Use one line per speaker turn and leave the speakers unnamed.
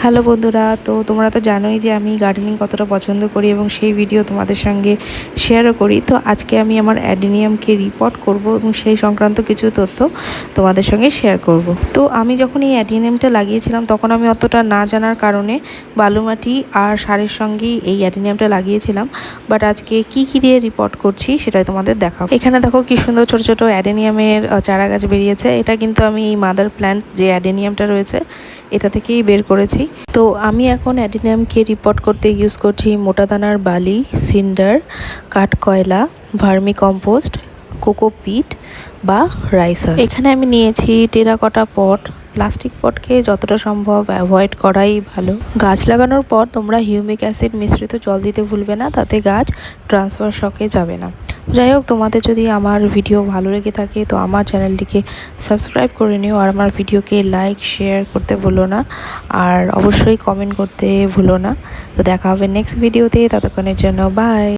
Hello বন্ধুরা, তো তোমরা তো জানোই যে আমি গার্ডেনিং কতটা পছন্দ করি এবং সেই ভিডিও তোমাদের সঙ্গে শেয়ারও করি। তো আজকে আমি আমার অ্যাডেনিয়ামকে রিপোর্ট করব এবং সেই সংক্রান্ত কিছু তথ্য তোমাদের সঙ্গে শেয়ার করব। তো আমি যখন এই অ্যাডেনিয়ামটা লাগিয়েছিলাম তখন আমি অতটা না জানার কারণে বালুমাটি আর সারের সঙ্গেই এই অ্যাডেনিয়ামটা লাগিয়েছিলাম। বাট আজকে কি দিয়ে রিপোর্ট করছি সেটাই তোমাদের দেখাবো। এখানে দেখো কি সুন্দর ছোট ছোট অ্যাডেনিয়ামের চারা গাছ বেরিয়েছে। এটা কিন্তু আমি এই মাদার প্ল্যান্ট যে অ্যাডেনিয়ামটা রয়েছে এটা থেকেই বের করেছি। তো আমি এখন অ্যাডেনিয়ামকে রিপোর্ট করতে ইউজ করছি মোটা দানার বালি, সিন্ডার, কাঠকয়লা, ভার্মি কম্পোস্ট, কোকোপিট বা রাইস হাস্ক। এখানে আমি নিয়েছি টেরাকোটা পট। প্লাস্টিক পটকে যতটা সম্ভব অ্যাভয়েড করাই ভালো। গাছ লাগানোর পর তোমরা হিউমিক অ্যাসিড মিশ্রিত জল দিতে ভুলবে না, তাতে গাছ ট্রান্সফার শকে যাবে না। যাই হোক, তোমাদের যদি আমার ভিডিও ভালো লেগে থাকে তো আমার চ্যানেলটিকে সাবস্ক্রাইব করে নিও আর আমার ভিডিওকে লাইক শেয়ার করতে ভুলো না, আর অবশ্যই কমেন্ট করতে ভুলো না। তো দেখা হবে নেক্সট ভিডিওতে, ততক্ষণের জন্য বাই।